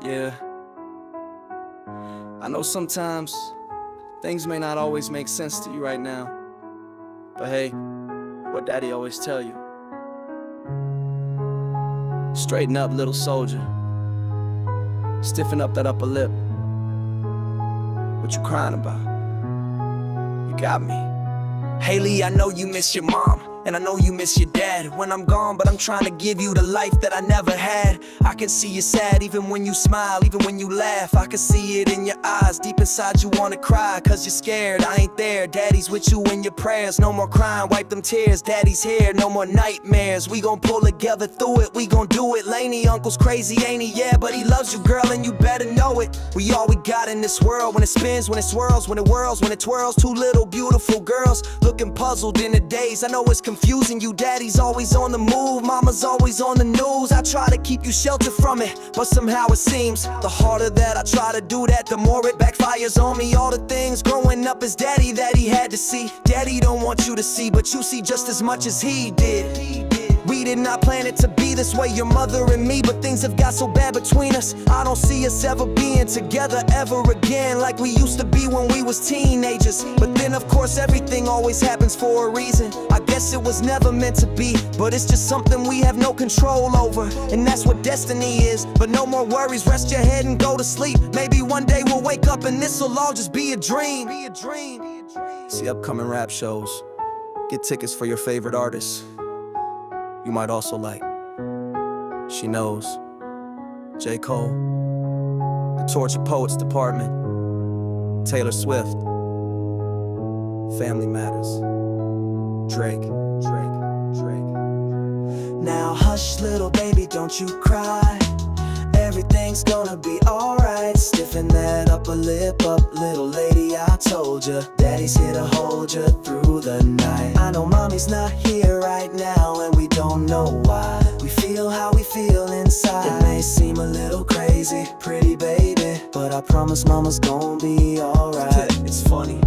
Yeah, I know sometimes things may not always make sense to you right now, but hey, what daddy always tell you: straighten up, little soldier. Stiffen up that upper lip. What you crying about? You got me. Haley, I know you miss your mom, and I know you miss your dad when I'm gone, but I'm trying to give you the life that I never had. I can see you sad even when you smile, even when you laugh. I can see it in your eyes, deep inside you wanna cry, cause you're scared, I ain't there. Daddy's with you in your prayers, no more crying, wipe them tears. Daddy's here, no more nightmares. We gon' pull together through it, we gon' do it. Laney, uncle's crazy, ain't he? Yeah, but he loves you, girl, and you better know it. We all we got in this world, when it spins, when it swirls, when it whirls, when it twirls. Two little beautiful girls, looking puzzled in the days. I know it's confusing you, daddy's always on the move, mama's always on the news. I try to keep you sheltered from it, but somehow it seems the harder that I try to do that, the more it backfires on me. All the things growing up as daddy that he had to see, daddy don't want you to see, but you see just as much as he did. We did not plan it to be this way, your mother and me, but things have got so bad between us. I don't see us ever being together ever again like we used to be when we was teenagers. But then of course everything always happens for a reason. I guess it was never meant to be, but it's just something we have no control over, and that's what destiny is. But no more worries, rest your head and go to sleep. Maybe one day we'll wake up and this'll all just be a dream. See upcoming rap shows, get tickets for your favorite artists. You might also like She Knows, J. Cole, the Tortured Poets Department, Taylor Swift, Family Matters, Drake. Now hush little baby, don't you cry, everything's gonna be alright. Stiffen that upper lip up, little lady, I told ya. Daddy's here to hold ya through the night. I know mommy's not here right now, and we don't know why. We feel how we feel inside. It may seem a little crazy, pretty baby, but I promise mama's gonna be alright. It's funny,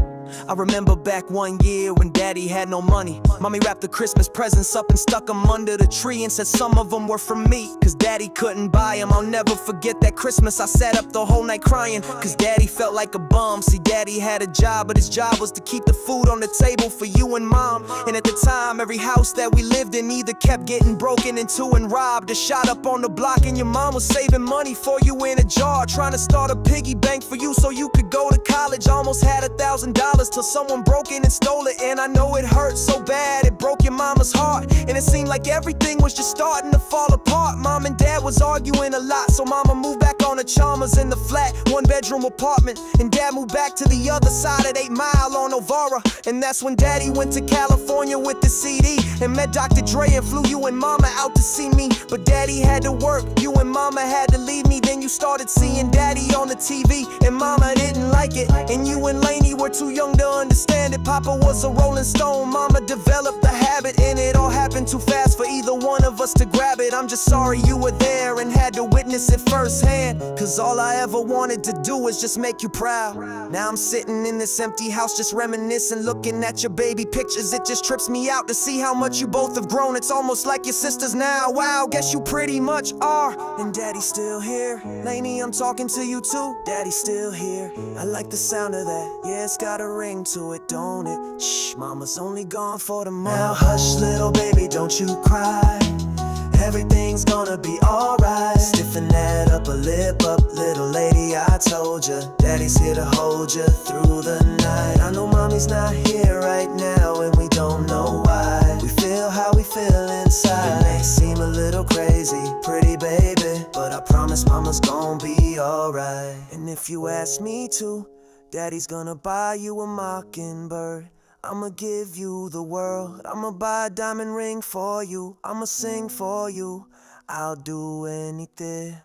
I remember back one year when daddy had no money. Mommy wrapped the Christmas presents up and stuck them under the tree and said some of them were for me, cause daddy couldn't buy them. I'll never forget that Christmas, I sat up the whole night crying, cause daddy felt like a bum. See, daddy had a job, but his job was to keep the food on the table for you and mom. And at the time, every house that we lived in either kept getting broken into and robbed or shot up on the block. And your mom was saving money for you in a jar, trying to start a piggy bank for you so you could go to college. Almost had $1,000 till someone broke in and stole it. And I know it hurt so bad, it broke your mama's heart, and it seemed like everything was just starting to fall apart. Mom and dad was arguing a lot, so mama moved back on the Chalmers in the flat, one-bedroom apartment, and dad moved back to the other side of 8 Mile on Novara. And that's when daddy went to California with the CD and met Dr. Dre and flew you and mama out to see me. But daddy had to work, you and mama had to leave me. Then you started seeing daddy on the TV, and mama didn't like it, and you and Laney were too young to understand it. Papa was a rolling stone, mama developed the habit, and it all happened too fast for either one of us to grab it. I'm just sorry you were there and had to witness it firsthand, cause all I ever wanted to do was just make you proud. Now I'm sitting in this empty house just reminiscing, looking at your baby pictures. It just trips me out to see how much you both have grown. It's almost like your sisters now. Wow, guess you pretty much are. And daddy's still here. Laney, I'm talking to you too. Daddy's still here. I like the sound of that. Yeah, it's got a ring to it, don't it? Shh, mama's only gone for the month. Now hush little baby, don't you cry, everything's gonna be alright. Stiffen that upper lip up, little lady, I told ya. Daddy's here to hold ya through the night. I know mommy's not here right now, and we don't know why. We feel how we feel inside. It may seem a little crazy, pretty baby, but I promise mama's gonna be alright. And if you ask me to, daddy's gonna buy you a Mockingbird. I'ma give you the world. I'ma buy a diamond ring for you. I'ma sing for you. I'll do anything.